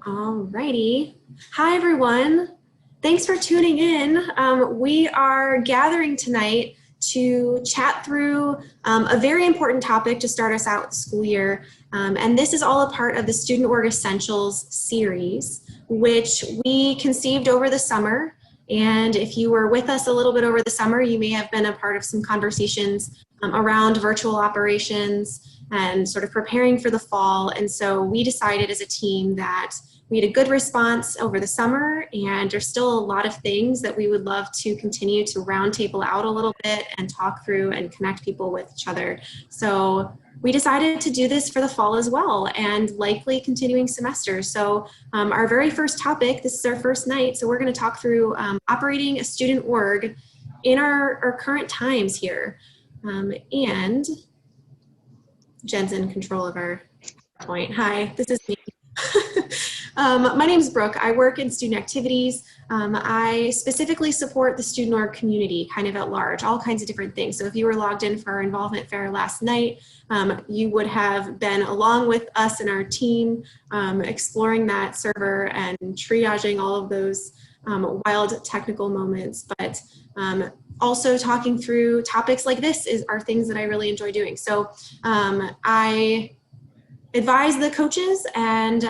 Alrighty. Hi, everyone. Thanks for tuning in. We are gathering tonight to chat through a very important topic to start us out the school year. And this is all a part of the Student Org Essentials series, which we conceived over the summer. And if you were with us a little bit over the summer, you may have been a part of some conversations around virtual operations and sort of preparing for the fall. And so we decided as a team that we had a good response over the summer, and there's still a lot of things that we would love to continue to roundtable out a little bit and talk through and connect people with each other. So we decided to do this for the fall as well, and likely continuing semesters. So our very first topic, this is our first night, so we're going to talk through operating a student org in our current times here. And Jen's in control of our PowerPoint. Hi, this is me. My name is Brooke. I work in student activities. I specifically support the student org community kind of at large, all kinds of different things. So if you were logged in for our involvement fair last night, you would have been along with us and our team exploring that server and triaging all of those wild technical moments. But also talking through topics like this are things that I really enjoy doing. So I advise the coaches, and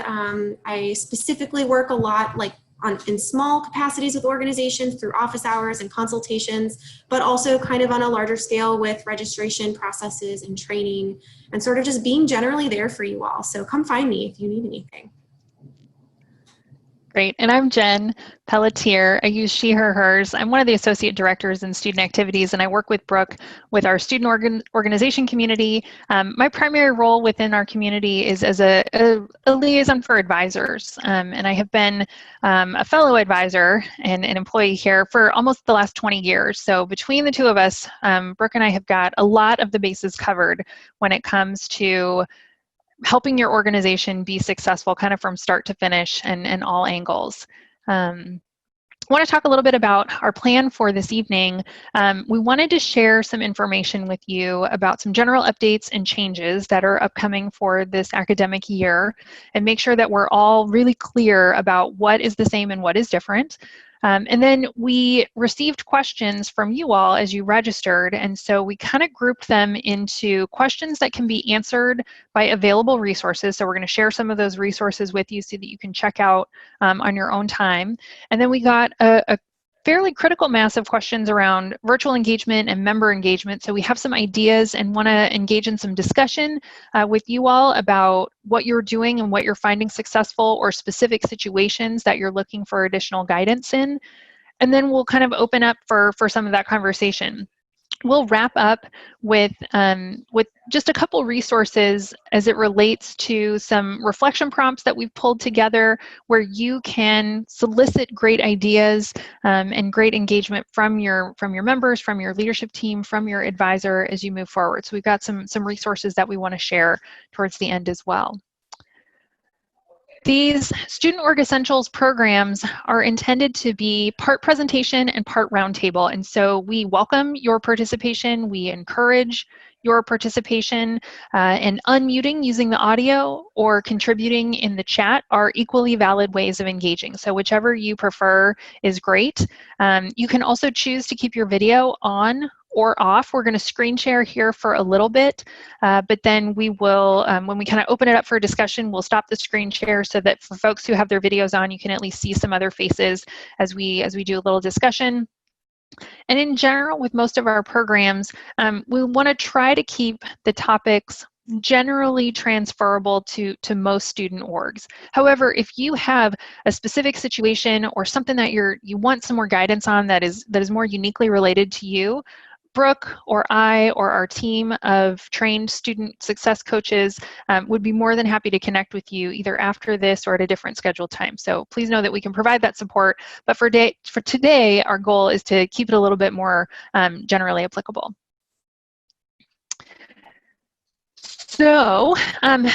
I specifically work a lot in small capacities with organizations through office hours and consultations, but also kind of on a larger scale with registration processes and training and sort of just being generally there for you all. So come find me if you need anything. Great. And I'm Jen Pelletier. I use she, her, hers. I'm one of the associate directors in student activities, and I work with Brooke with our student organization community. My primary role within our community is as a liaison for advisors. And I have been a fellow advisor and an employee here for almost the last 20 years. So between the two of us, Brooke and I have got a lot of the bases covered when it comes to helping your organization be successful kind of from start to finish and all angles. I want to talk a little bit about our plan for this evening. We wanted to share some information with you about some general updates and changes that are upcoming for this academic year, and make sure that we're all really clear about what is the same and what is different. And then we received questions from you all as you registered, and so we kind of grouped them into questions that can be answered by available resources. So we're going to share some of those resources with you so that you can check out on your own time. And then we got a fairly critical mass of questions around virtual engagement and member engagement. So we have some ideas and want to engage in some discussion with you all about what you're doing and what you're finding successful, or specific situations that you're looking for additional guidance in. And then we'll kind of open up for some of that conversation. We'll wrap up with just a couple resources as it relates to some reflection prompts that we've pulled together, where you can solicit great ideas and great engagement from your members, from your leadership team, from your advisor as you move forward. So we've got some resources that we want to share towards the end as well. These Student Org Essentials programs are intended to be part presentation and part roundtable, and so we welcome your participation. We encourage your participation, and unmuting using the audio or contributing in the chat are equally valid ways of engaging. So whichever you prefer is great. You can also choose to keep your video on or off. We're going to screen share here for a little bit, but then we will, when we kind of open it up for a discussion, we'll stop the screen share so that for folks who have their videos on, you can at least see some other faces as we do a little discussion. And in general, with most of our programs, we want to try to keep the topics generally transferable to most student orgs. However, if you have a specific situation or something that you want some more guidance on that is more uniquely related to you, Brooke or I or our team of trained student success coaches would be more than happy to connect with you either after this or at a different scheduled time. So please know that we can provide that support, but for today, our goal is to keep it a little bit more generally applicable. So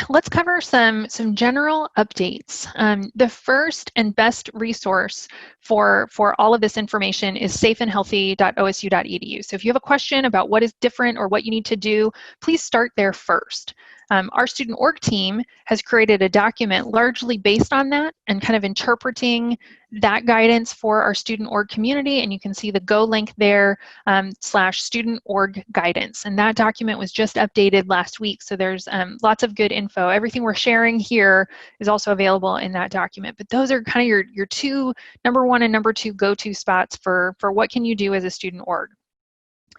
let's cover some general updates. The first and best resource for all of this information is safeandhealthy.osu.edu. So if you have a question about what is different or what you need to do, please start there first. Our student org team has created a document largely based on that and kind of interpreting that guidance for our student org community, and you can see the go link there, / student org guidance. And that document was just updated last week, so there's lots of good info. Everything we're sharing here is also available in that document, but those are kind of your two, number one and number two go-to spots for what can you do as a student org.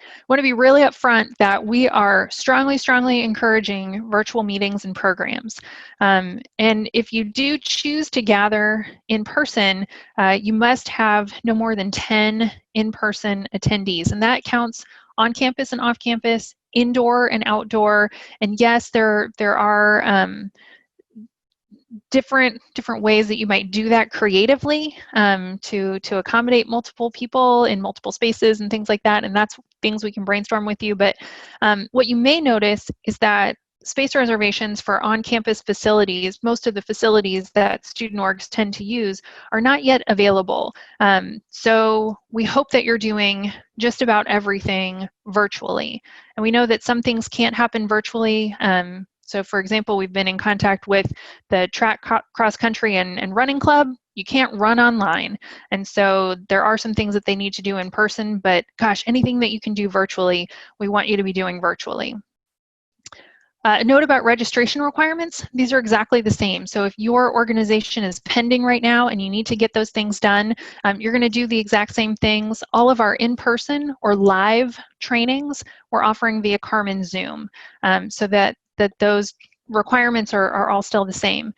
I want to be really upfront that we are strongly encouraging virtual meetings and programs. And if you do choose to gather in person, you must have no more than 10 in-person attendees, and that counts on campus and off campus, indoor and outdoor. And yes, there are different ways that you might do that creatively to accommodate multiple people in multiple spaces and things like that, and that's things we can brainstorm with you. But what you may notice is that space reservations for on-campus facilities, most of the facilities that student orgs tend to use, are not yet available. So we hope that you're doing just about everything virtually. And we know that some things can't happen virtually. So for example, we've been in contact with the track cross country and running club. You can't run online. And so there are some things that they need to do in person, but gosh, anything that you can do virtually, we want you to be doing virtually. A note about registration requirements, these are exactly the same. So if your organization is pending right now and you need to get those things done, you're going to do the exact same things. All of our in-person or live trainings we're offering via Carmen Zoom, so that those requirements are all still the same.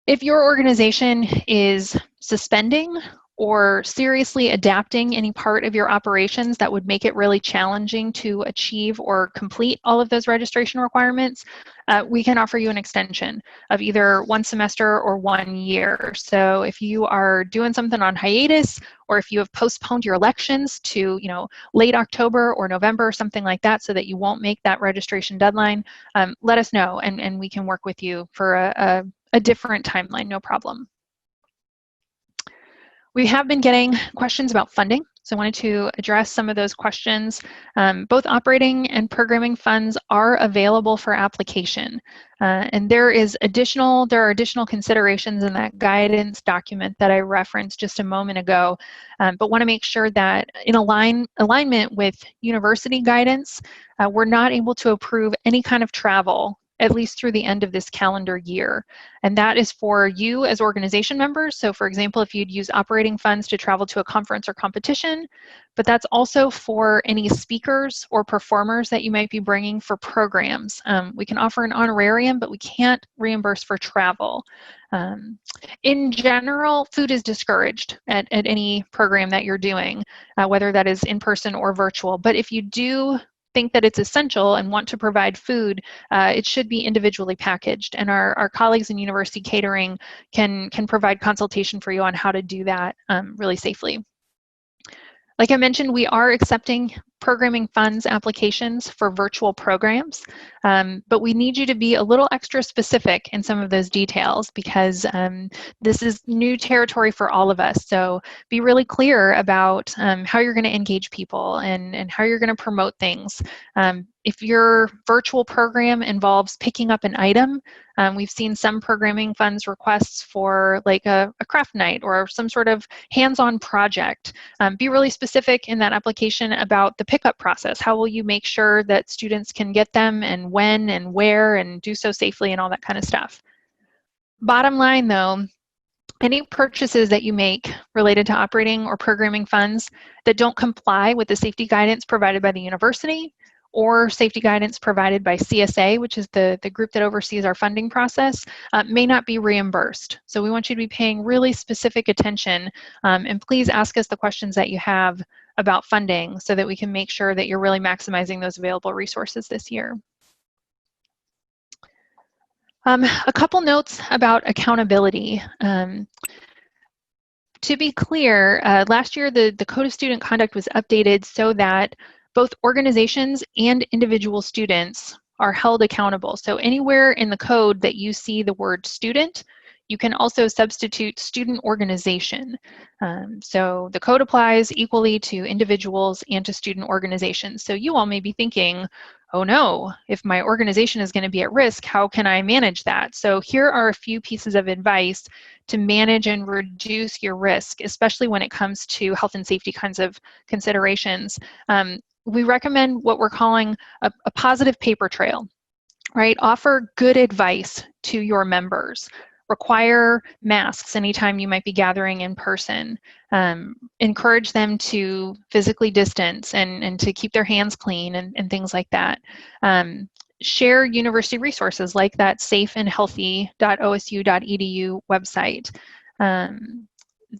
If your organization is suspending or seriously adapting any part of your operations that would make it really challenging to achieve or complete all of those registration requirements, we can offer you an extension of either 1 semester or 1 year. So if you are doing something on hiatus, or if you have postponed your elections to late October or November or something like that, so that you won't make that registration deadline, let us know, and we can work with you for a different timeline, no problem. We have been getting questions about funding, so I wanted to address some of those questions. Both operating and programming funds are available for application, and there are additional considerations in that guidance document that I referenced just a moment ago, but want to make sure that in alignment with university guidance, we're not able to approve any kind of travel at least through the end of this calendar year. And that is for you as organization members. So for example, if you'd use operating funds to travel to a conference or competition, but that's also for any speakers or performers that you might be bringing for programs. We can offer an honorarium, but we can't reimburse for travel. In general, food is discouraged at any program that you're doing, whether that is in person or virtual. But if you do think that it's essential and want to provide food, it should be individually packaged, and our colleagues in university catering can provide consultation for you on how to do that really safely. Like I mentioned, we are accepting programming funds applications for virtual programs, but we need you to be a little extra specific in some of those details, because this is new territory for all of us. So be really clear about how you're going to engage people and how you're going to promote things. If your virtual program involves picking up an item, we've seen some programming funds requests for like a craft night or some sort of hands-on project. Be really specific in that application about the pickup process. How will you make sure that students can get them, and when and where, and do so safely, and all that kind of stuff. Bottom line though, any purchases that you make related to operating or programming funds that don't comply with the safety guidance provided by the university or safety guidance provided by CSA, which is the group that oversees our funding process, may not be reimbursed. So we want you to be paying really specific attention, and please ask us the questions that you have about funding so that we can make sure that you're really maximizing those available resources this year. A couple notes about accountability. To be clear, last year the Code of Student Conduct was updated so that both organizations and individual students are held accountable. So anywhere in the code that you see the word student, you can also substitute student organization. So the code applies equally to individuals and to student organizations. So you all may be thinking, oh no, if my organization is going to be at risk, how can I manage that? So here are a few pieces of advice to manage and reduce your risk, especially when it comes to health and safety kinds of considerations. We recommend what we're calling a positive paper trail, right? Offer good advice to your members. Require masks anytime you might be gathering in person. Encourage them to physically distance and to keep their hands clean and things like that. Share university resources like that safeandhealthy.osu.edu website.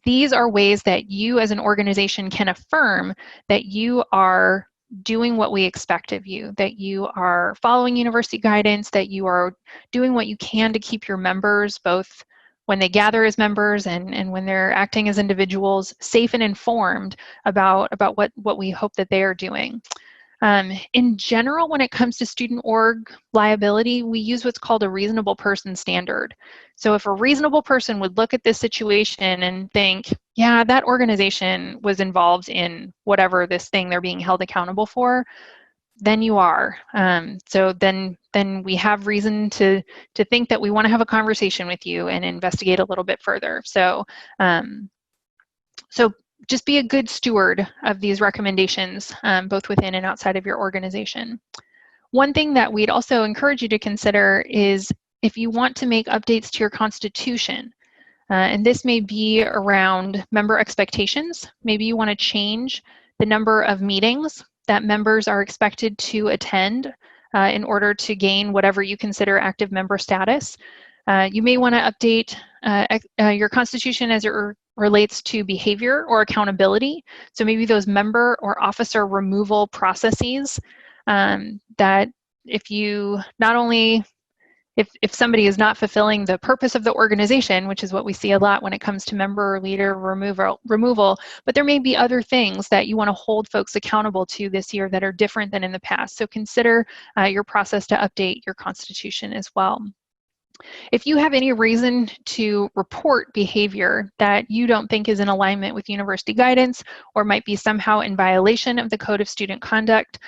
These are ways that you as an organization can affirm that you are doing what we expect of you, that you are following university guidance, that you are doing what you can to keep your members, both when they gather as members and when they're acting as individuals, safe and informed about what we hope that they are doing. In general, when it comes to student org liability, we use what's called a reasonable person standard. So if a reasonable person would look at this situation and think, yeah, that organization was involved in whatever this thing they're being held accountable for, then you are. So then we have reason to think that we want to have a conversation with you and investigate a little bit further. So just be a good steward of these recommendations, both within and outside of your organization. One thing that we'd also encourage you to consider is if you want to make updates to your constitution, and this may be around member expectations. Maybe you want to change the number of meetings that members are expected to attend in order to gain whatever you consider active member status. You may want to update your constitution as it relates to behavior or accountability. So maybe those member or officer removal processes that if you not only, if somebody is not fulfilling the purpose of the organization, which is what we see a lot when it comes to member or leader removal, but there may be other things that you want to hold folks accountable to this year that are different than in the past. So consider your process to update your constitution as well. If you have any reason to report behavior that you don't think is in alignment with university guidance or might be somehow in violation of the Code of Student Conduct,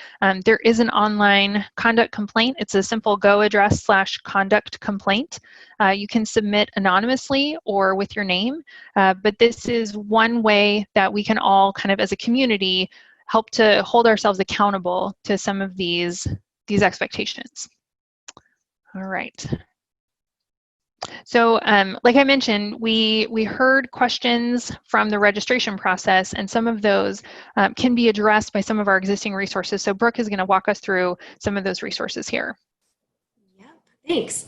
there is an online conduct complaint. It's a simple Go address /conduct complaint. You can submit anonymously or with your name, but this is one way that we can all kind of as a community help to hold ourselves accountable to some of these expectations. All right. So like I mentioned, we heard questions from the registration process, and some of those can be addressed by some of our existing resources. So Brooke is going to walk us through some of those resources here. Yep, thanks.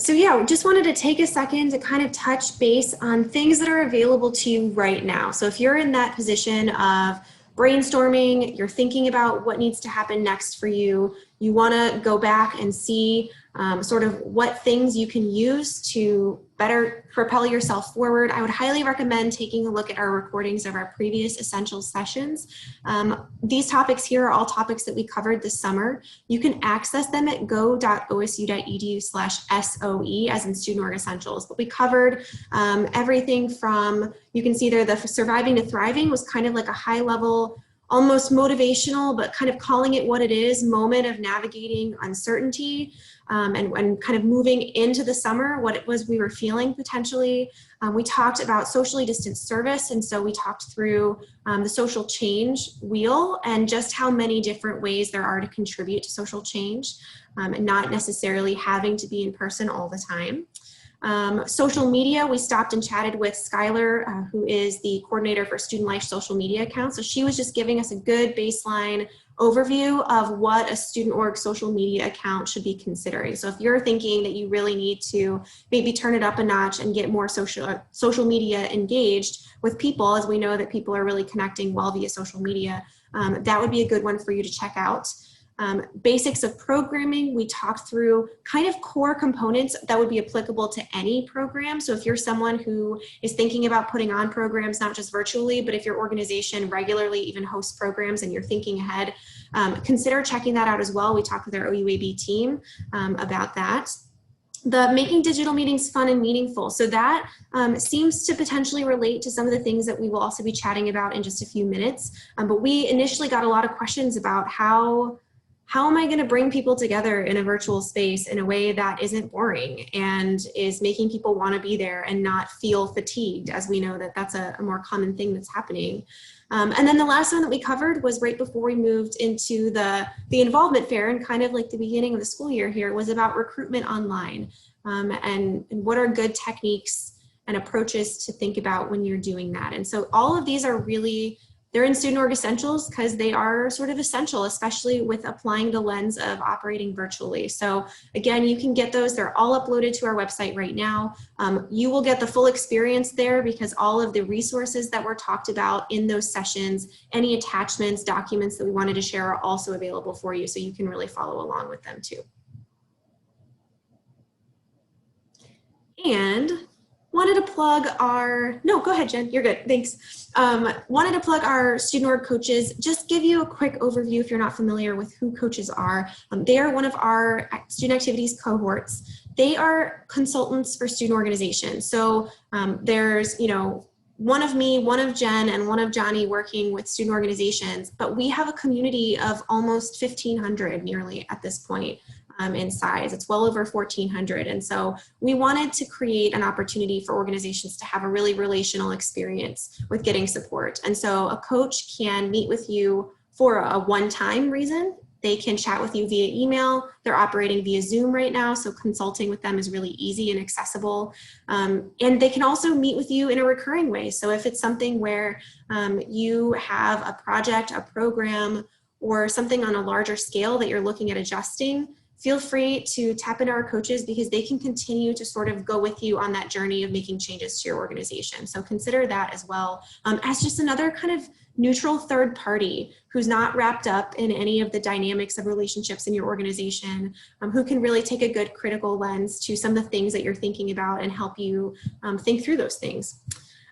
So yeah, just wanted to take a second to kind of touch base on things that are available to you right now. So if you're in that position of brainstorming, you're thinking about what needs to happen next for you, you want to go back and see sort of what things you can use to better propel yourself forward, I would highly recommend taking a look at our recordings of our previous essential sessions. These topics here are all topics that we covered this summer. You can access them at go.osu.edu/SOE, as in Student Org Essentials. But we covered everything from, you can see there, the Surviving to Thriving was kind of like a high level, almost motivational, but kind of calling it what it is, moment of navigating uncertainty and kind of moving into the summer, what it was we were feeling potentially. We talked about socially distanced service, and so we talked through the social change wheel and just how many different ways there are to contribute to social change and not necessarily having to be in person all the time. Social media, we stopped and chatted with Skylar, who is the coordinator for Student Life social media accounts. So she was just giving us a good baseline overview of what a student org social media account should be considering. So if you're thinking that you really need to maybe turn it up a notch and get more social media engaged with people, as we know that people are really connecting well via social media, that would be a good one for you to check out. Basics of programming, we talked through kind of core components that would be applicable to any program. So if you're someone who is thinking about putting on programs, not just virtually, but if your organization regularly even hosts programs and you're thinking ahead, consider checking that out as well. We talked with our OUAB team about that. The making digital meetings fun and meaningful. So that seems to potentially relate to some of the things that we will also be chatting about in just a few minutes. But we initially got a lot of questions about how how am I going to bring people together in a virtual space in a way that isn't boring and is making people want to be there and not feel fatigued, as we know that that's a more common thing that's happening. And then the last one that we covered was right before we moved into the involvement fair, and kind of like the beginning of the school year here, was about recruitment online, and what are good techniques and approaches to think about when you're doing that. And so all of these are really, they're in Student Org Essentials because they are sort of essential, especially with applying the lens of operating virtually. So again, you can get those. They're all uploaded to our website right now. You will get the full experience there because all of the resources that were talked about in those sessions, any attachments, documents that we wanted to share are also available for you, so you can really follow along with them too. And wanted to plug our, no, go ahead, Jen, you're good, thanks. Wanted to plug our Student Org coaches, just give you a quick overview if you're not familiar with who coaches are. They are one of our student activities cohorts. They are consultants for student organizations. So there's, you know, one of me, one of Jen, and one of Johnny working with student organizations, but we have a community of almost 1,500 nearly at this point. In size. It's well over 1,400. And so we wanted to create an opportunity for organizations to have a really relational experience with getting support. And so a coach can meet with you for a one-time reason. They can chat with you via email. They're operating via Zoom right now, so consulting with them is really easy and accessible. And they can also meet with you in a recurring way. So if it's something where you have a project, a program, or something on a larger scale that you're looking at adjusting, feel free to tap into our coaches because they can continue to sort of go with you on that journey of making changes to your organization. So consider that as well as just another kind of neutral third party who's not wrapped up in any of the dynamics of relationships in your organization, who can really take a good critical lens to some of the things that you're thinking about and help you think through those things.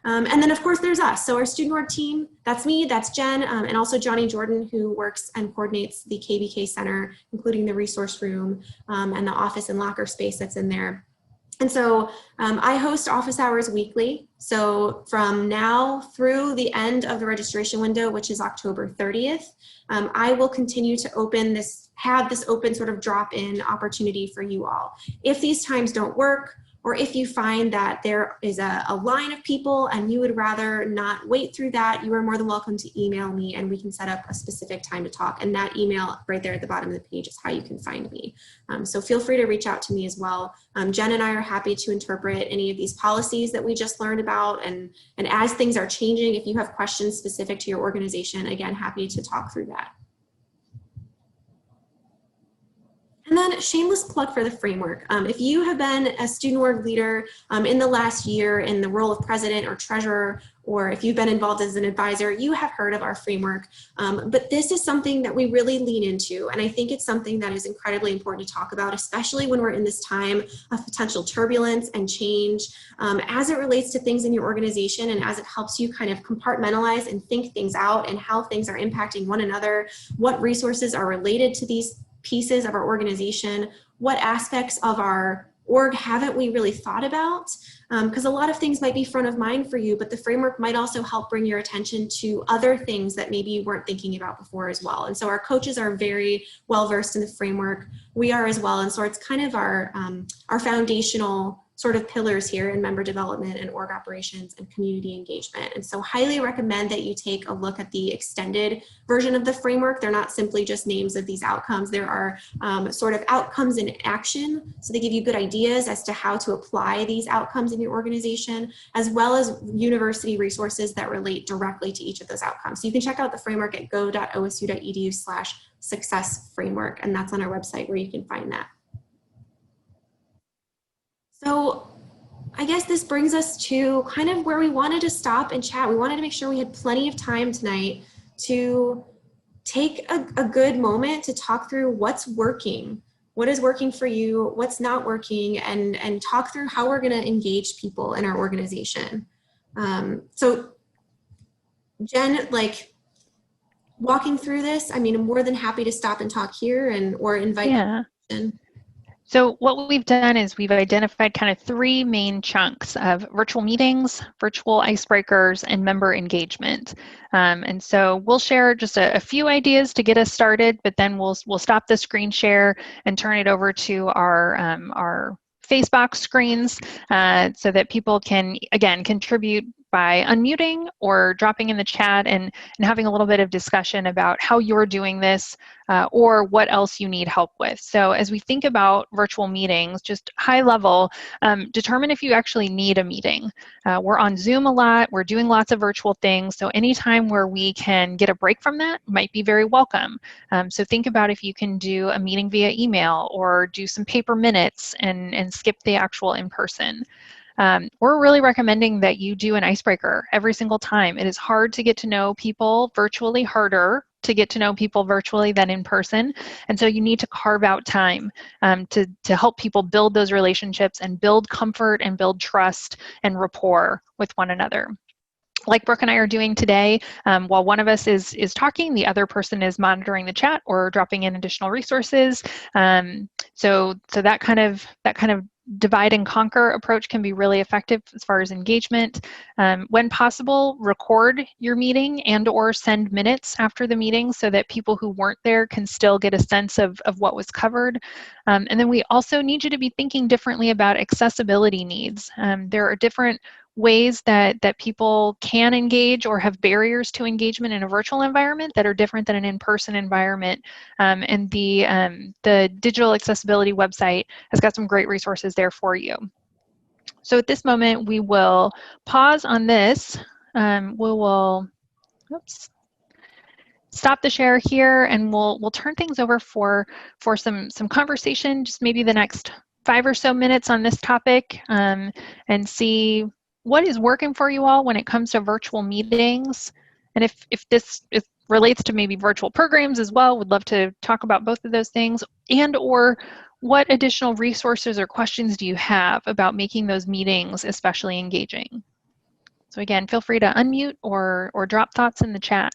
And then of course there's us. So our Student Org team, that's me, that's Jen, and also Johnny Jordan, who works and coordinates the KBK Center, including the resource room and the office and locker space that's in there. And so I host office hours weekly. So from now through the end of the registration window, which is October 30th, I will continue to have this open sort of drop-in opportunity for you all. If these times don't work, or if you find that there is a line of people and you would rather not wait through that, you are more than welcome to email me and we can set up a specific time to talk. And that email right there at the bottom of the page is how you can find me. So feel free to reach out to me as well. Jen and I are happy to interpret any of these policies that we just learned about. And as things are changing, if you have questions specific to your organization, again, happy to talk through that. And then shameless plug for the framework. If you have been a student org leader in the last year in the role of president or treasurer, or if you've been involved as an advisor, you have heard of our framework. But this is something that we really lean into. And I think it's something that is incredibly important to talk about, especially when we're in this time of potential turbulence and change as it relates to things in your organization and as it helps you kind of compartmentalize and think things out and how things are impacting one another, what resources are related to these pieces of our organization, what aspects of our org haven't we really thought about? Because a lot of things might be front of mind for you, but the framework might also help bring your attention to other things that maybe you weren't thinking about before as well. And so our coaches are very well versed in the framework. We are as well. And so it's kind of our foundational sort of pillars here in member development and org operations and community engagement. And so highly recommend that you take a look at the extended version of the framework. They're not simply just names of these outcomes. There are sort of outcomes in action. So they give you good ideas as to how to apply these outcomes in your organization, as well as university resources that relate directly to each of those outcomes. So you can check out the framework at go.osu.edu/success framework. And that's on our website where you can find that. So I guess this brings us to kind of where we wanted to stop and chat. We wanted to make sure we had plenty of time tonight to take a good moment to talk through what's working, what is working for you, what's not working, and talk through how we're going to engage people in our organization. So Jen, like walking through this, I mean, I'm more than happy to stop and talk here or invite. Yeah. So what we've done is we've identified kind of three main chunks of virtual meetings, virtual icebreakers, and member engagement. And so we'll share just a few ideas to get us started, but then we'll stop the screen share and turn it over to our Facebox screens so that people can, again, contribute by unmuting or dropping in the chat and having a little bit of discussion about how you're doing this or what else you need help with. So as we think about virtual meetings, just high level, determine if you actually need a meeting. We're on Zoom a lot, we're doing lots of virtual things, so anytime where we can get a break from that might be very welcome. So think about if you can do a meeting via email or do some paper minutes and skip the actual in-person. We're really recommending that you do an icebreaker every single time. It is hard to get to know people virtually, harder to get to know people virtually than in person. And so you need to carve out time to help people build those relationships and build comfort and build trust and rapport with one another. Like Brooke and I are doing today, while one of us is talking, the other person is monitoring the chat or dropping in additional resources. So that kind of divide and conquer approach can be really effective as far as engagement. When possible, record your meeting and or send minutes after the meeting so that people who weren't there can still get a sense of what was covered. And then we also need you to be thinking differently about accessibility needs. There are different ways that people can engage or have barriers to engagement in a virtual environment that are different than an in-person environment. And the digital accessibility website has got some great resources there for you. So at this moment, we will pause on this. We will, oops, stop the share here, and we'll turn things over for some conversation, just maybe the next 5 or so minutes on this topic, and see what is working for you all when it comes to virtual meetings. And if this relates to maybe virtual programs as well, would love to talk about both of those things, and or what additional resources or questions do you have about making those meetings especially engaging? So again, feel free to unmute or drop thoughts in the chat.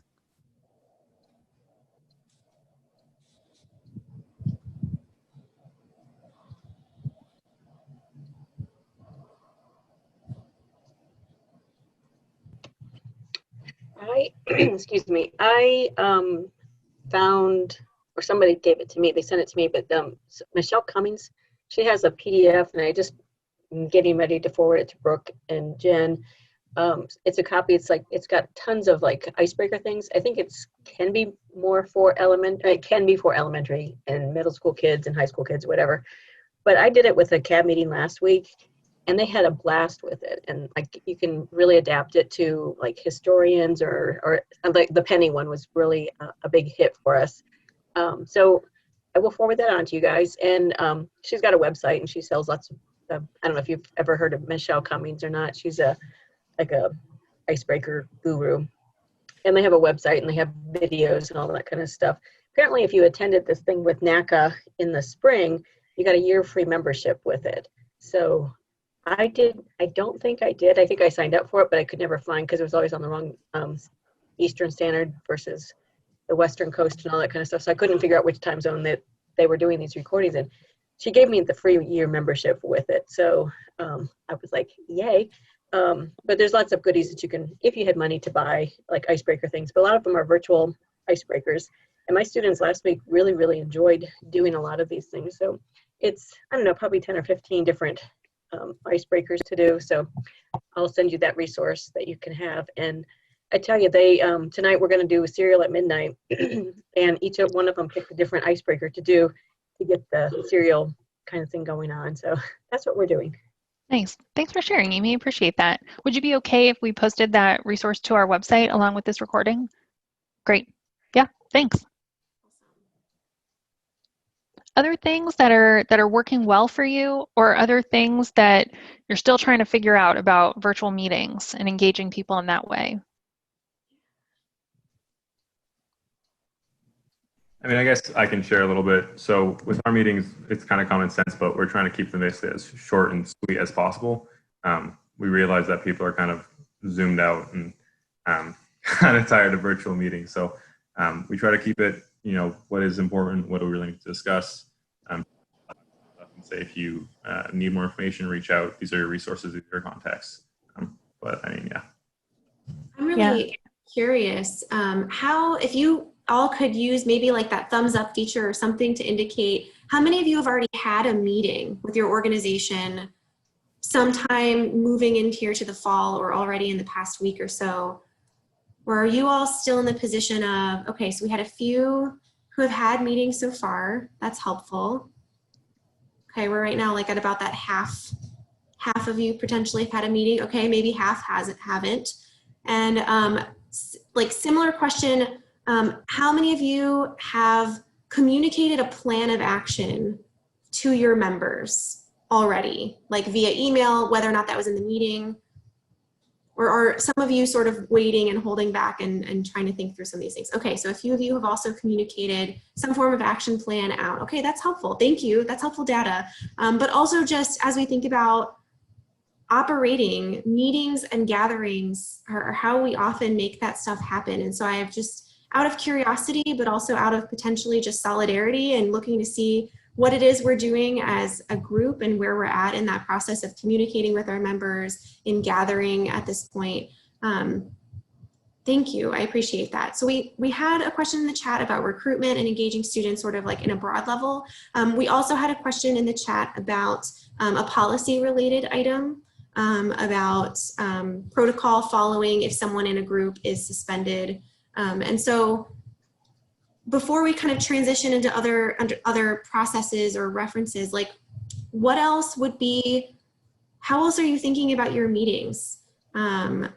Excuse me, I found, or somebody gave it to me, they sent it to me, but Michelle Cummings, she has a PDF, and I just am getting ready to forward it to Brooke and Jen. It's a copy, it's got tons of like icebreaker things. I think it can be more for elementary and middle school kids and high school kids, whatever. But I did it with a CAB meeting last week, and they had a blast with it. And like you can really adapt it to like historians or like the Penny one was really a big hit for us. So I will forward that on to you guys. And she's got a website, and she sells lots of, I don't know if you've ever heard of Michelle Cummings or not. She's like a icebreaker guru. And they have a website, and they have videos and all that kind of stuff. Apparently, if you attended this thing with NACA in the spring, you got a year free membership with it. So I don't think I did. I think I signed up for it, but I could never find, because it was always on the wrong Eastern Standard versus the Western Coast and all that kind of stuff. So I couldn't figure out which time zone that they were doing these recordings in. She gave me the free year membership with it. So I was like, yay. But there's lots of goodies that you can, if you had money to buy, like icebreaker things. But a lot of them are virtual icebreakers. And my students last week really, really enjoyed doing a lot of these things. So it's, I don't know, probably 10 or 15 different icebreakers to do. So I'll send you that resource that you can have. And I tell you, they tonight we're going to do a serial at midnight, and each one of them picked a different icebreaker to do to get the serial kind of thing going on. So that's what we're doing. Nice. Thanks for sharing, Amy. Appreciate that. Would you be okay if we posted that resource to our website along with this recording? Great. Yeah, thanks. Other things that are working well for you, or other things that you're still trying to figure out about virtual meetings and engaging people in that way? I mean, I guess I can share a little bit. So with our meetings, it's kind of common sense, but we're trying to keep them as short and sweet as possible. We realize that people are kind of zoomed out and kind of tired of virtual meetings. So we try to keep it, what is important, what do we really need to discuss. say if you need more information, reach out. These are your resources, these are your contacts. But I mean, yeah. I'm really curious how, if you all could use maybe like that thumbs up feature or something to indicate how many of you have already had a meeting with your organization sometime moving into here to the fall or already in the past week or so? Or are you all still in the position of, okay, so we had a few who have had meetings so far. That's helpful. Okay, we're right now like at about that half of you potentially have had a meeting. Okay, maybe half haven't. And like similar question, how many of you have communicated a plan of action to your members already, like via email, whether or not that was in the meeting? Or are some of you sort of waiting and holding back and trying to think through some of these things? Okay, so a few of you have also communicated some form of action plan out. Okay, that's helpful. Thank you. That's helpful data. But also just as we think about operating meetings and gatherings or how we often make that stuff happen. And so I have just, out of curiosity, but also out of potentially just solidarity and looking to see what it is we're doing as a group and where we're at in that process of communicating with our members in gathering at this point. Thank you, I appreciate that. So we had a question in the chat about recruitment and engaging students sort of like in a broad level. We also had a question in the chat about a policy related item about protocol following if someone in a group is suspended. And so before we kind of transition into other processes or references, like what else would be, how else are you thinking about your meetings? I'm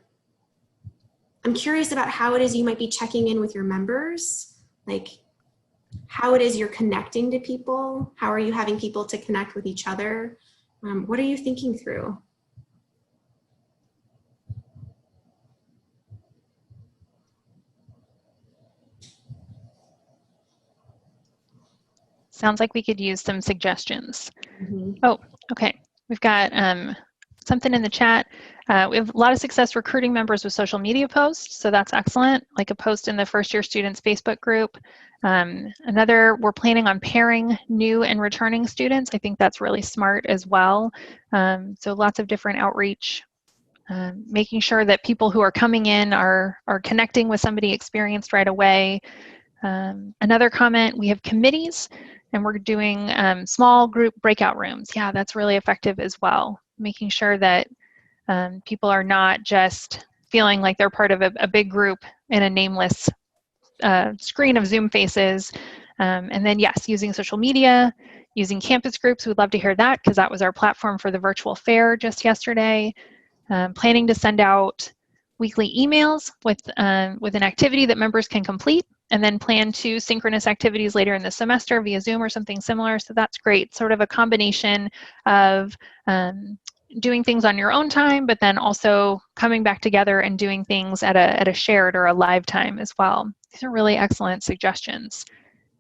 curious about how it is you might be checking in with your members, like how it is you're connecting to people. How are you having people to connect with each other? What are you thinking through? Sounds like we could use some suggestions. Mm-hmm. Oh, okay. We've got something in the chat. We have a lot of success recruiting members with social media posts, so that's excellent, like a post in the first year students Facebook group. Another, we're planning on pairing new and returning students. I think that's really smart as well. So lots of different outreach, making sure that people who are coming in are connecting with somebody experienced right away. Another comment, we have committees and we're doing small group breakout rooms. Yeah, that's really effective as well. Making sure that people are not just feeling like they're part of a big group in a nameless screen of Zoom faces. And then yes, using social media, using campus groups. We'd love to hear that because that was our platform for the virtual fair just yesterday. Planning to send out weekly emails with an activity that members can complete, and then plan 2 synchronous activities later in the semester via Zoom or something similar. So that's great, sort of a combination of doing things on your own time, but then also coming back together and doing things at a shared or a live time as well. These are really excellent suggestions.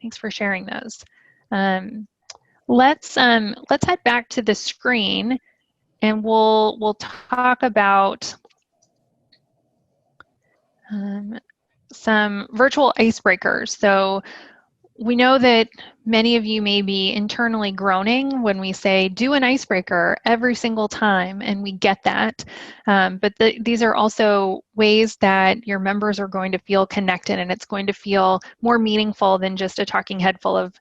Thanks for sharing those. Let's head back to the screen and we'll talk about some virtual icebreakers. So we know that many of you may be internally groaning when we say do an icebreaker every single time, and we get that. But these are also ways that your members are going to feel connected, and it's going to feel more meaningful than just a talking head full of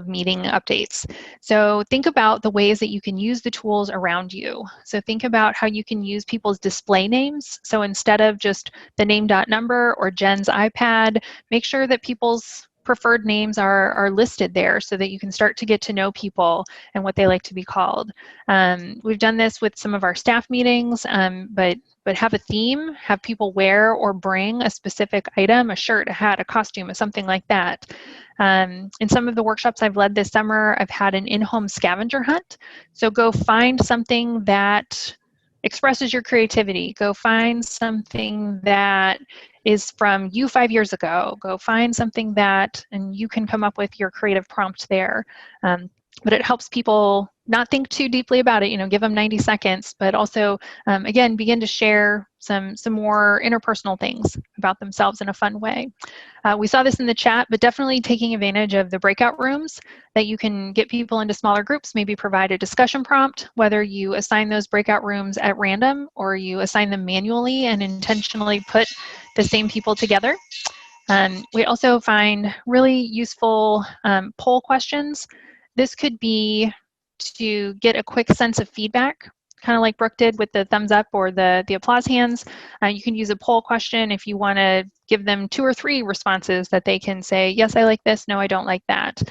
meeting updates. So think about the ways that you can use the tools around you. So think about how you can use people's display names. So instead of just the name.number or Jen's iPad, make sure that people's preferred names are listed there so that you can start to get to know people and what they like to be called. We've done this with some of our staff meetings, but have a theme, have people wear or bring a specific item, a shirt, a hat, a costume, or something like that. In some of the workshops I've led this summer, I've had an in-home scavenger hunt. So go find something that expresses your creativity. Go find something that is from you 5 years ago. Go find something that, and you can come up with your creative prompt there. but it helps people not think too deeply about it, give them 90 seconds, but also, again, begin to share some more interpersonal things about themselves in a fun way. We saw this in the chat, but definitely taking advantage of the breakout rooms that you can get people into smaller groups, maybe provide a discussion prompt, whether you assign those breakout rooms at random or you assign them manually and intentionally put the same people together. We also find really useful poll questions. This could be to get a quick sense of feedback, kind of like Brooke did with the thumbs up or the applause hands. You can use a poll question if you want to give them 2 or 3 responses that they can say, yes, I like this, no, I don't like that.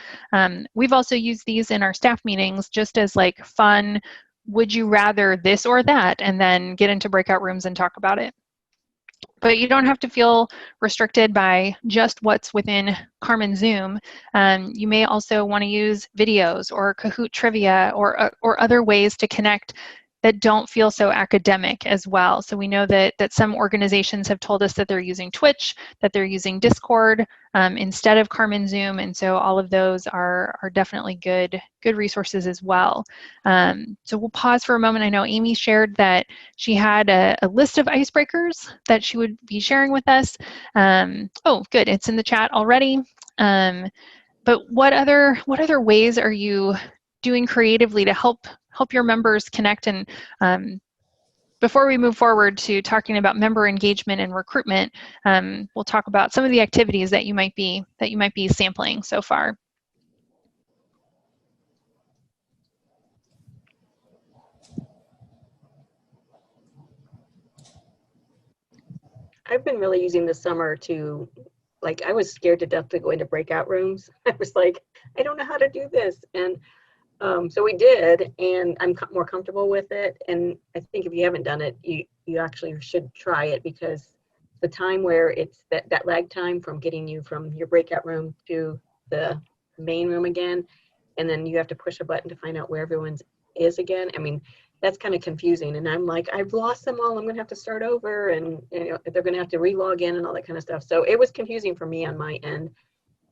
We've also used these in our staff meetings just as like fun, would you rather this or that, and then get into breakout rooms and talk about it. But you don't have to feel restricted by just what's within Carmen Zoom. You may also want to use videos or Kahoot trivia or other ways to connect that don't feel so academic as well. So we know that some organizations have told us that they're using Twitch, that they're using Discord instead of Carmen Zoom, and so all of those are definitely good resources as well. So we'll pause for a moment. I know Amy shared that she had a list of icebreakers that she would be sharing with us. Oh, good, it's in the chat already. But what other ways are you doing creatively to help your members connect? And before we move forward to talking about member engagement and recruitment, we'll talk about some of the activities that you might be sampling so far. I've been really using the summer to, like, I was scared to death to go into breakout rooms. I was like, I don't know how to do this. And so we did, and I'm more comfortable with it. And I think if you haven't done it, you actually should try it, because the time where it's that lag time from getting you from your breakout room to the main room again, and then you have to push a button to find out where everyone's is again. I mean, that's kind of confusing. And I'm like, I've lost them all. I'm going to have to start over, and they're going to have to re-log in and all that kind of stuff. So it was confusing for me on my end.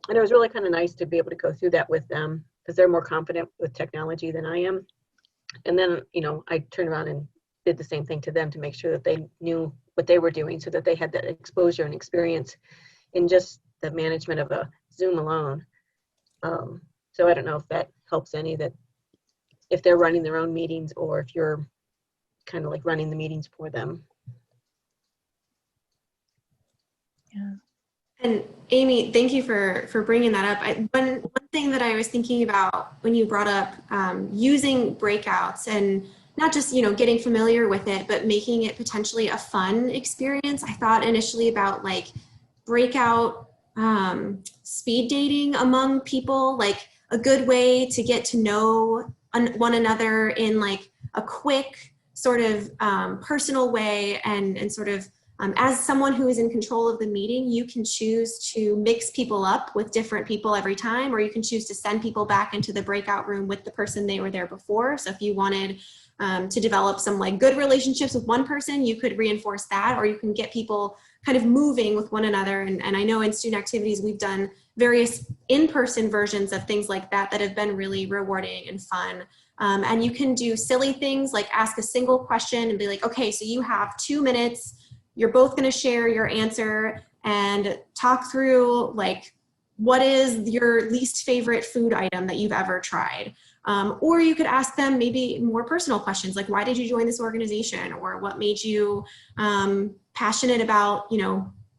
And it was really kind of nice to be able to go through that with them, because they're more confident with technology than I am. And then, I turned around and did the same thing to them to make sure that they knew what they were doing, so that they had that exposure and experience in just the management of a Zoom alone. So I don't know if that helps any, that if they're running their own meetings or if you're kind of like running the meetings for them. Yeah. And Amy, thank you for bringing that up. One thing that I was thinking about when you brought up using breakouts, and not just getting familiar with it, but making it potentially a fun experience. I thought initially about like breakout speed dating among people, like a good way to get to know one another in like a quick sort of personal way, and sort of as someone who is in control of the meeting, you can choose to mix people up with different people every time, or you can choose to send people back into the breakout room with the person they were there before. So if you wanted to develop some like good relationships with one person, you could reinforce that, or you can get people kind of moving with one another. And I know in student activities, we've done various in-person versions of things like that have been really rewarding and fun. And you can do silly things like ask a single question and be like, okay, so you have 2 minutes. You're both going to share your answer and talk through like, what is your least favorite food item that you've ever tried? Or you could ask them maybe more personal questions, like, why did you join this organization? Or what made you passionate about,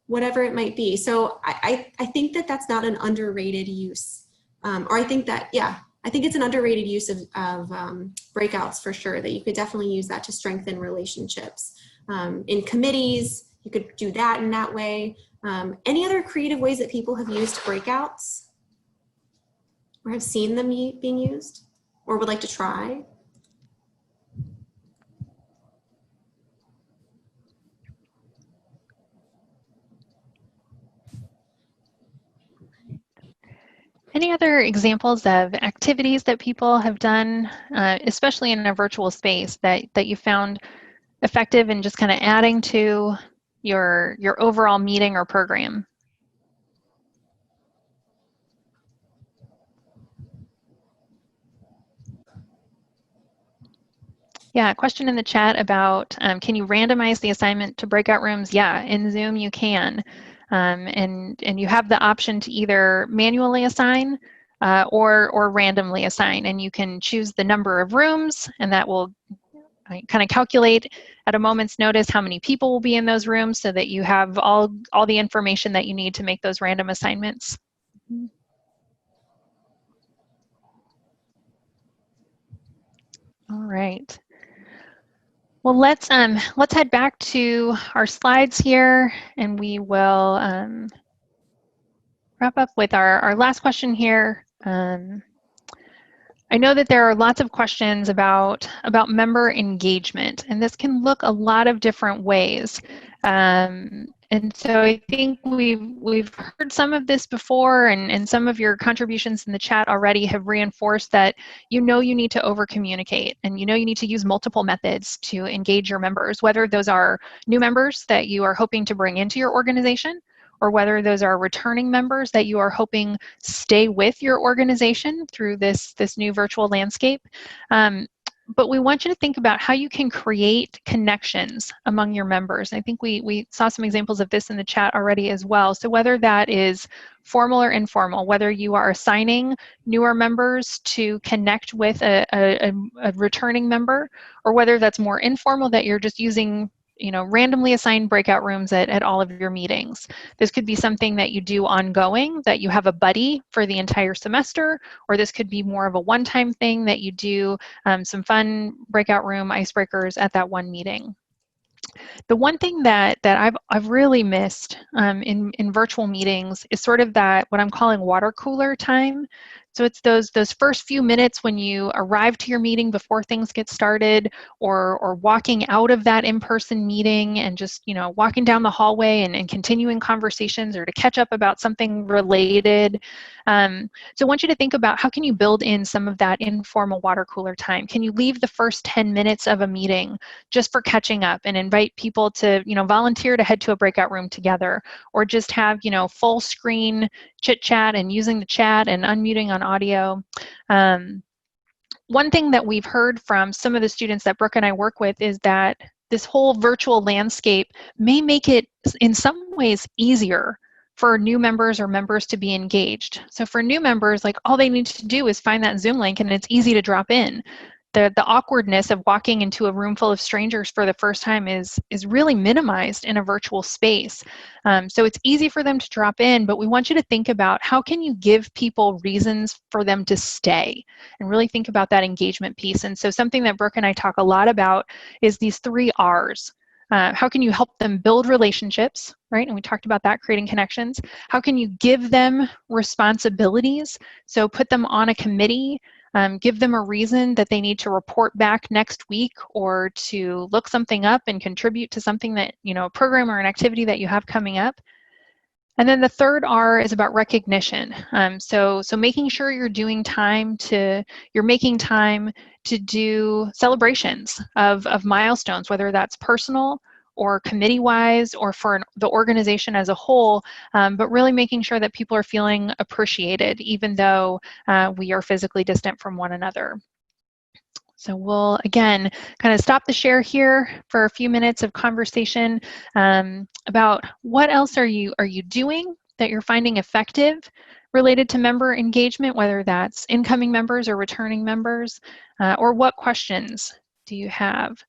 whatever it might be. So I think that that's not an underrated use. Or I think that, I think it's an underrated use of breakouts for sure, that you could definitely use that to strengthen relationships. In committees, you could do that in that way. Any other creative ways that people have used breakouts or have seen them being used or would like to try? Any other examples of activities that people have done, especially in a virtual space, that you found effective in just kind of adding to your overall meeting or program? Yeah, question in the chat about can you randomize the assignment to breakout rooms? Yeah, in Zoom you can. And you have the option to either manually assign or randomly assign. And you can choose the number of rooms, and that will kind of calculate at a moment's notice how many people will be in those rooms so that you have all the information that you need to make those random assignments. All right. Well, let's head back to our slides here, and we will wrap up with our last question here. I know that there are lots of questions about member engagement, and this can look a lot of different ways. And so I think we've heard some of this before, and some of your contributions in the chat already have reinforced that you need to over communicate, and you need to use multiple methods to engage your members, whether those are new members that you are hoping to bring into your organization, or whether those are returning members that you are hoping stay with your organization through this new virtual landscape. But we want you to think about how you can create connections among your members. I think we saw some examples of this in the chat already as well. So whether that is formal or informal, whether you are assigning newer members to connect with a returning member, or whether that's more informal, that you're just using randomly assigned breakout rooms at all of your meetings. This could be something that you do ongoing, that you have a buddy for the entire semester, or this could be more of a one-time thing that you do some fun breakout room icebreakers at that one meeting. The one thing that I've really missed in virtual meetings is sort of that, what I'm calling water cooler time. So it's those first few minutes when you arrive to your meeting before things get started, or walking out of that in-person meeting and just walking down the hallway and continuing conversations, or to catch up about something related. So I want you to think about, how can you build in some of that informal water cooler time? Can you leave the first 10 minutes of a meeting just for catching up, and invite people to volunteer to head to a breakout room together, or just have full screen chit chat and using the chat and unmuting on audio. One thing that we've heard from some of the students that Brooke and I work with is that this whole virtual landscape may make it in some ways easier for new members or members to be engaged. So for new members, like, all they need to do is find that Zoom link, and it's easy to drop in. The awkwardness of walking into a room full of strangers for the first time is really minimized in a virtual space. So it's easy for them to drop in, but we want you to think about, how can you give people reasons for them to stay, and really think about that engagement piece. And so something that Brooke and I talk a lot about is these 3 R's. How can you help them build relationships, right? And we talked about that, creating connections. How can you give them responsibilities? So put them on a committee. Give them a reason that they need to report back next week, or to look something up and contribute to something that, a program or an activity that you have coming up. And then the 3rd R is about recognition. So making sure you're making time to do celebrations of milestones, whether that's personal or committee-wise, or for the organization as a whole, but really making sure that people are feeling appreciated, even though we are physically distant from one another. So we'll, again, kind of stop the share here for a few minutes of conversation about what else are you doing that you're finding effective related to member engagement, whether that's incoming members or returning members, or what questions do you have?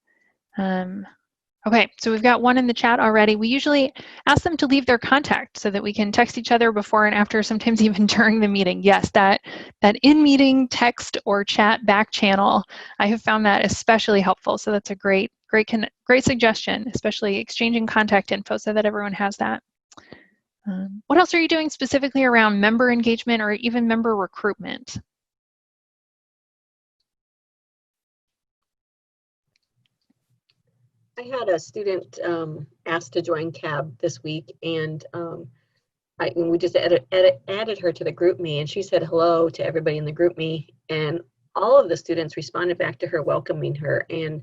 Okay, so we've got one in the chat already. We usually ask them to leave their contact so that we can text each other before and after, sometimes even during the meeting. Yes, that in-meeting text or chat back channel, I have found that especially helpful. So that's a great suggestion, especially exchanging contact info so that everyone has that. What else are you doing specifically around member engagement or even member recruitment? I had a student asked to join CAB this week, and we just added her to the group me, and she said hello to everybody in the group me, and all of the students responded back to her, welcoming her. And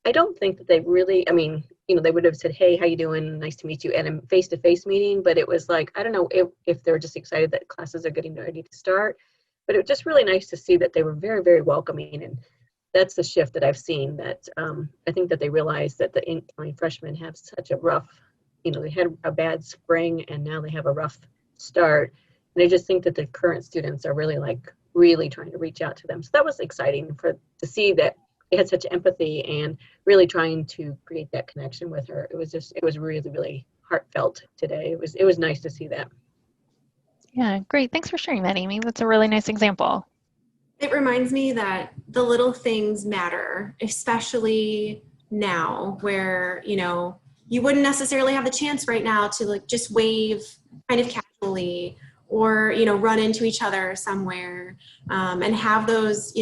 I don't think that they really, they would have said, hey, how you doing? Nice to meet you at a face-to-face meeting, but it was like, I don't know if they're just excited that classes are getting ready to start, but it was just really nice to see that they were very, very welcoming. And that's the shift that I've seen, that I think that they realize that the incoming freshmen have such a rough, they had a bad spring and now they have a rough start. And I just think that the current students are really trying to reach out to them. So that was exciting to see that they had such empathy and really trying to create that connection with her. It was really, really heartfelt today. It was nice to see that. Yeah, great. Thanks for sharing that, Amy. That's a really nice example. It reminds me that the little things matter, especially now where, you wouldn't necessarily have the chance right now to just wave kind of casually or, run into each other somewhere and have those,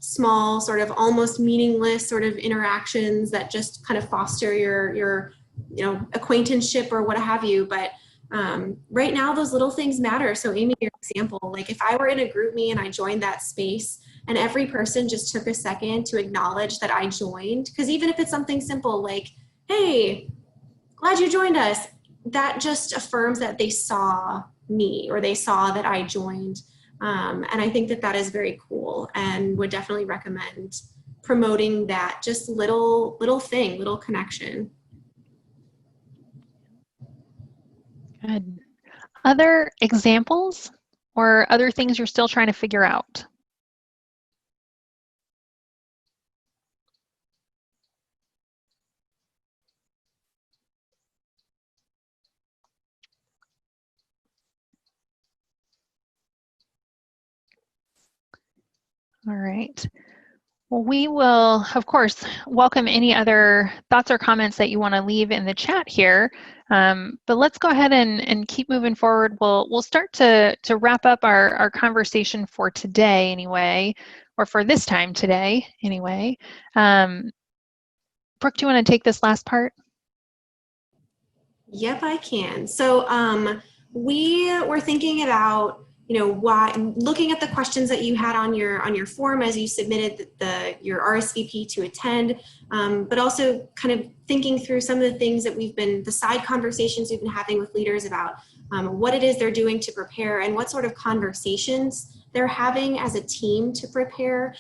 small sort of almost meaningless sort of interactions that just kind of foster your acquaintanceship or what have you. But right now, those little things matter. So Amy, your example, if I were in a group me and I joined that space and every person just took a second to acknowledge that I joined, because even if it's something simple like, hey, glad you joined us, that just affirms that they saw me or they saw that I joined. And I think that is very cool and would definitely recommend promoting that just little thing, little connection. Good. Other examples or other things you're still trying to figure out? All right. Well, we will, of course, welcome any other thoughts or comments that you want to leave in the chat here. But let's go ahead and keep moving forward. We'll start to wrap up our conversation for today anyway, or for this time today anyway. Brooke, do you want to take this last part? Yep, I can. So we were thinking about why, looking at the questions that you had on your form as you submitted your RSVP to attend, but also kind of thinking through some of the things that the side conversations we've been having with leaders about what it is they're doing to prepare and what sort of conversations they're having as a team to prepare.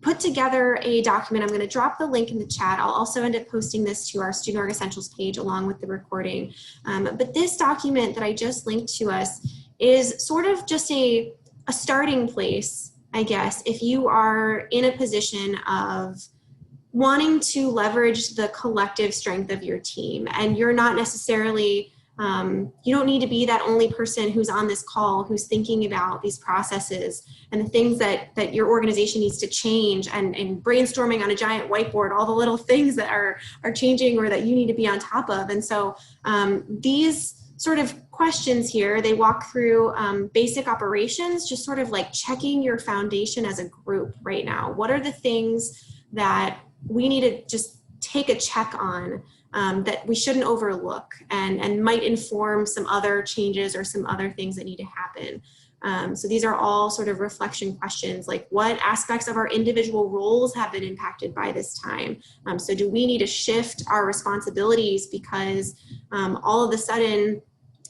Put together a document. I'm going to drop the link in the chat. I'll also end up posting this to our Student Org Essentials page along with the recording. But this document that I just linked to us is sort of just a starting place, I guess, if you are in a position of wanting to leverage the collective strength of your team and you're not necessarily, you don't need to be that only person who's on this call who's thinking about these processes and the things that your organization needs to change and brainstorming on a giant whiteboard, all the little things that are changing or that you need to be on top of. And so these sort of questions here, they walk through basic operations, just sort of like checking your foundation as a group right now. What are the things that we need to just take a check on that we shouldn't overlook and might inform some other changes or some other things that need to happen? So these are all sort of reflection questions, like what aspects of our individual roles have been impacted by this time? So do we need to shift our responsibilities because all of a sudden,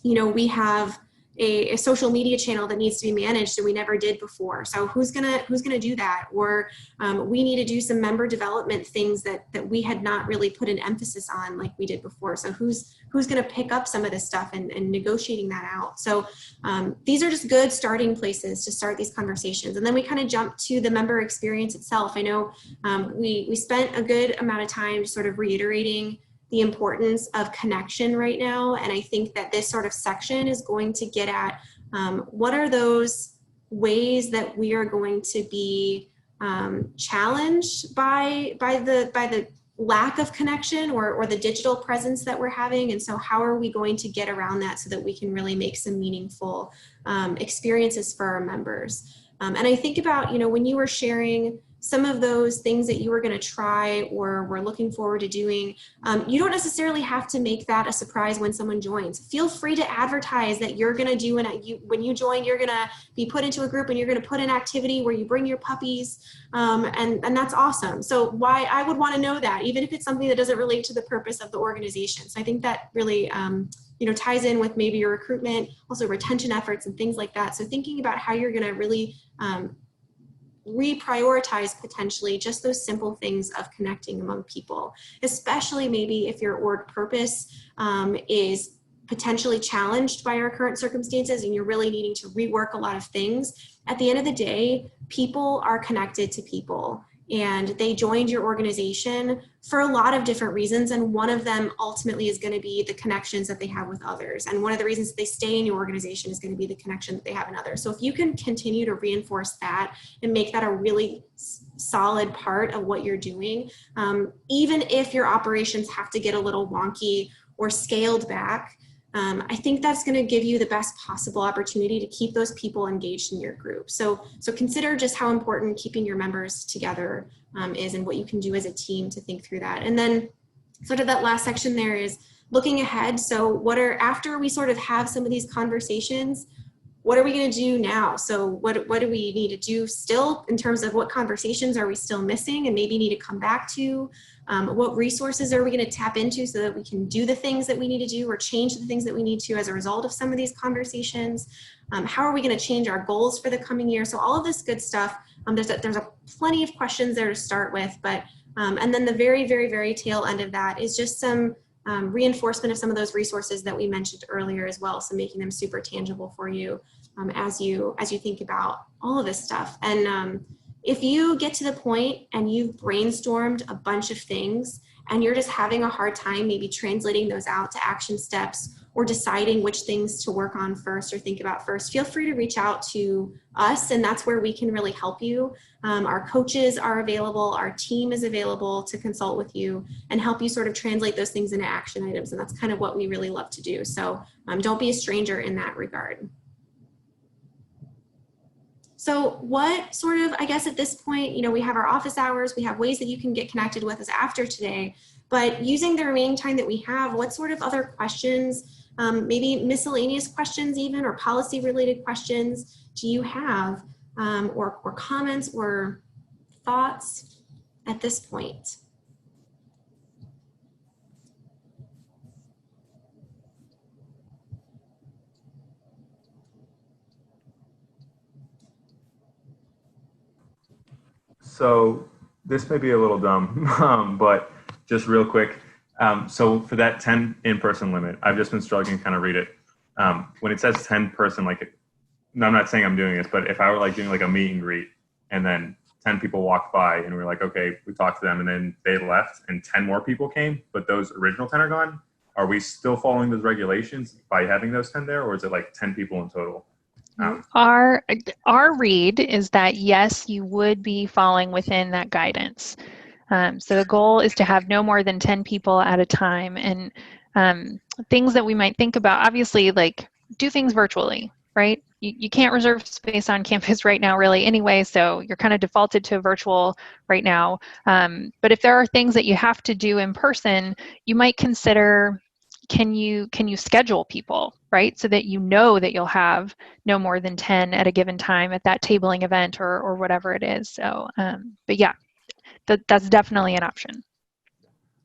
we have a social media channel that needs to be managed and we never did before. So who's gonna do that? Or we need to do some member development things that we had not really put an emphasis on like we did before. So who's gonna pick up some of this stuff and negotiating that out? So these are just good starting places to start these conversations. And then we kind of jump to the member experience itself. I know we spent a good amount of time sort of reiterating the importance of connection right now. And I think that this sort of section is going to get at what are those ways that we are going to be challenged by the lack of connection or the digital presence that we're having. And so how are we going to get around that so that we can really make some meaningful experiences for our members? And I think about, when you were sharing some of those things that you were going to try or were looking forward to doing, you don't necessarily have to make that a surprise when someone joins. Feel free to advertise that you're going to do, when you join, you're going to be put into a group and you're going to put an activity where you bring your puppies, and that's awesome. So why I would want to know that, even if it's something that doesn't relate to the purpose of the organization. So I think that really ties in with maybe your recruitment, also retention efforts and things like that. So thinking about how you're going to really reprioritize potentially just those simple things of connecting among people, especially maybe if your org purpose is potentially challenged by our current circumstances and you're really needing to rework a lot of things. At the end of the day, people are connected to people, and they joined your organization for a lot of different reasons. And one of them ultimately is going to be the connections that they have with others. And one of the reasons that they stay in your organization is going to be the connection that they have in others. So if you can continue to reinforce that and make that a really solid part of what you're doing, even if your operations have to get a little wonky or scaled back, I think that's going to give you the best possible opportunity to keep those people engaged in your group. So consider just how important keeping your members together is, and what you can do as a team to think through that. And then sort of that last section there is looking ahead. So after we sort of have some of these conversations, what are we going to do now? So what do we need to do still in terms of what conversations are we still missing and maybe need to come back to? What resources are we going to tap into so that we can do the things that we need to do or change the things that we need to as a result of some of these conversations? How are we going to change our goals for the coming year? So all of this good stuff, there's a plenty of questions there to start with, but and then the very, very, very tail end of that is just some reinforcement of some of those resources that we mentioned earlier as well. So making them super tangible for you as you think about all of this stuff. And if you get to the point and you've brainstormed a bunch of things and you're just having a hard time maybe translating those out to action steps or deciding which things to work on first or think about first, feel free to reach out to us, and that's where we can really help you. Our coaches are available, our team is available to consult with you and help you sort of translate those things into action items, and that's kind of what we really love to do. So don't be a stranger in that regard. So what sort of, I guess at this point, we have our office hours, we have ways that you can get connected with us after today, but using the remaining time that we have, what sort of other questions, maybe miscellaneous questions even, or policy related questions do you have, or comments or thoughts at this point? So this may be a little dumb, but just real quick. So for that 10 in-person limit, I've just been struggling to kind of read it. When it says 10 person, I'm not saying I'm doing this, but if I were doing a meet and greet and then 10 people walked by and we're like, okay, we talked to them and then they left and 10 more people came, but those original 10 are gone. Are we still following those regulations by having those 10 there, or is it 10 people in total? Our read is that yes, you would be falling within that guidance. So the goal is to have no more than 10 people at a time, and things that we might think about, obviously, do things virtually, right? You can't reserve space on campus right now really anyway, so you're kind of defaulted to virtual right now. But if there are things that you have to do in person, you might consider, can you schedule people, right? So that you know that you'll have no more than 10 at a given time at that tabling event or whatever it is. So, but yeah, that's definitely an option.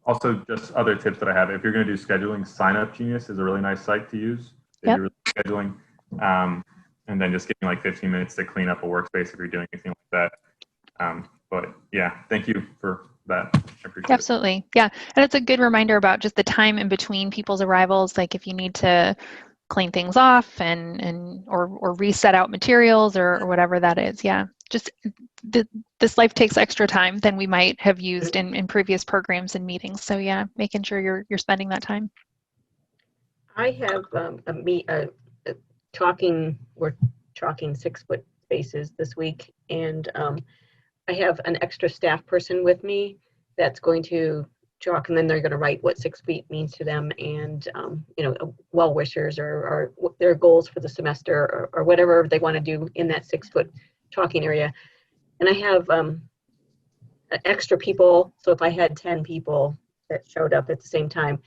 Also, just other tips that I have. If you're going to do scheduling, Sign Up Genius is a really nice site to use. If you're scheduling, and then just getting 15 minutes to clean up a workspace if you're doing anything like that. But yeah, thank you for that. I appreciate Absolutely. it. Yeah. And it's a good reminder about just the time in between people's arrivals. If you need to clean things off or reset out materials or whatever that is. Yeah. Just this life takes extra time than we might have used in previous programs and meetings. So yeah, making sure you're spending that time. I have we're talking 6-foot spaces this week, and I have an extra staff person with me that's going to chalk, and then they're going to write what 6 feet means to them, and well wishers or their goals for the semester or whatever they want to do in that 6-foot talking area. And I have extra people, so if I had 10 people that showed up at the same time,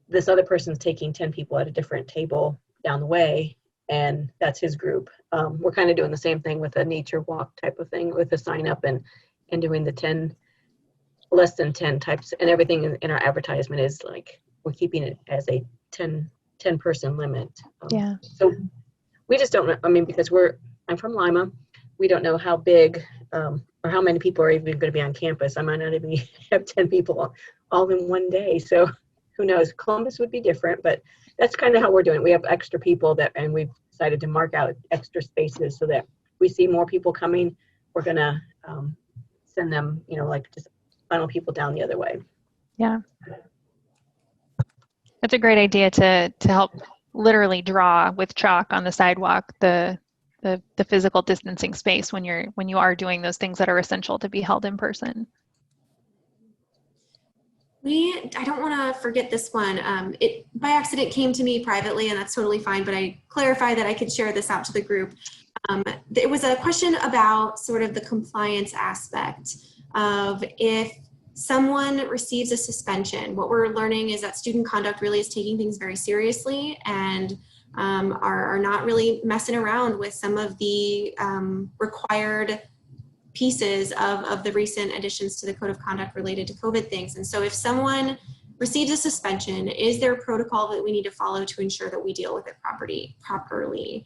this other person's taking 10 people at a different table down the way, and that's his group. We're kind of doing the same thing with a nature walk type of thing with a sign up and doing the 10, less than 10 types, and everything in our advertisement is we're keeping it as a 10 person limit. Yeah. So we just don't know, because I'm from Lima. we don't know how big or how many people are even going to be on campus. I might not even have 10 people all in one day. So who knows? Columbus would be different, but that's kind of how we're doing it. We have extra people and we've decided to mark out extra spaces so that we see more people coming. We're going to send them, like just funnel people down the other way. Yeah. That's a great idea to help literally draw with chalk on the sidewalk the physical distancing space when you are doing those things that are essential to be held in person. I don't want to forget this one. It by accident came to me privately, and that's totally fine, but I clarified that I could share this out to the group. It was a question about sort of the compliance aspect of if someone receives a suspension. What we're learning is that student conduct really is taking things very seriously and are not really messing around with some of the required pieces of the recent additions to the code of conduct related to COVID things. And so if someone receives a suspension, is there a protocol that we need to follow to ensure that we deal with it properly?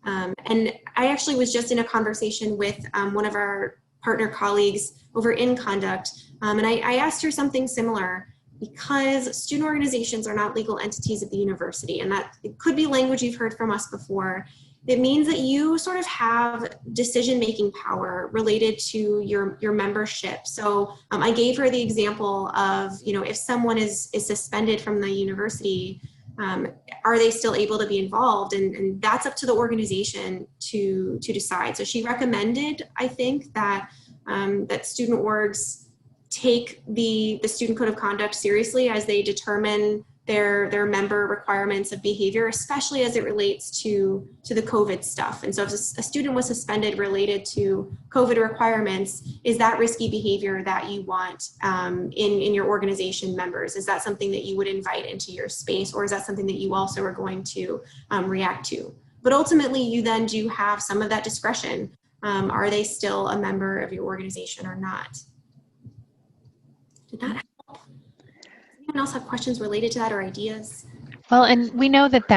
And I actually was just in a conversation with one of our partner colleagues over in conduct, and I asked her something similar, because student organizations are not legal entities of the university, and that it could be language you've heard from us before. It means that you sort of have decision-making power related to your membership. So I gave her the example of, if someone is suspended from the university, are they still able to be involved? And that's up to the organization to decide. So she recommended, I think, that that student orgs take the student code of conduct seriously as they determine their member requirements of behavior, especially as it relates to the COVID stuff. And so if a student was suspended related to COVID requirements, is that risky behavior that you want in your organization members? Is that something that you would invite into your space, or is that something that you also are going to react to? But ultimately, you then do have some of that discretion. Are they still a member of your organization or not? Did that help? Does anyone else have questions related to that or ideas? Well, and we know that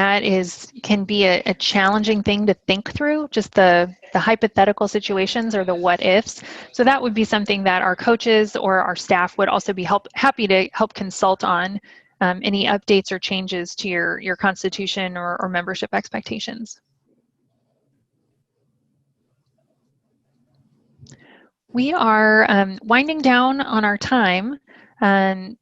can be a challenging thing to think through, just the hypothetical situations or the what ifs. So that would be something that our coaches or our staff would also be happy to help consult on, any updates or changes to your constitution or membership expectations. We are winding down on our time.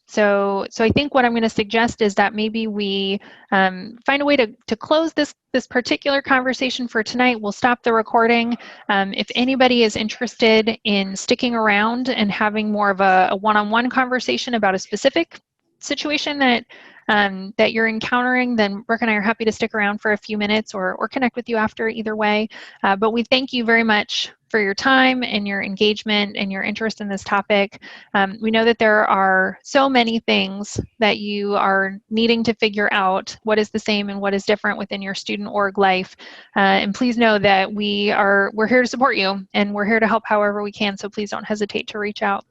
So I think what I'm going to suggest is that maybe we find a way to close this particular conversation for tonight. We'll stop the recording. If anybody is interested in sticking around and having more of a one-on-one conversation about a specific situation that you're encountering, then Brooke and I are happy to stick around for a few minutes or connect with you after, either way. But we thank you very much for your time and your engagement and your interest in this topic. We know that there are so many things that you are needing to figure out what is the same and what is different within your student org life. And please know that we're here to support you, and we're here to help however we can, so please don't hesitate to reach out.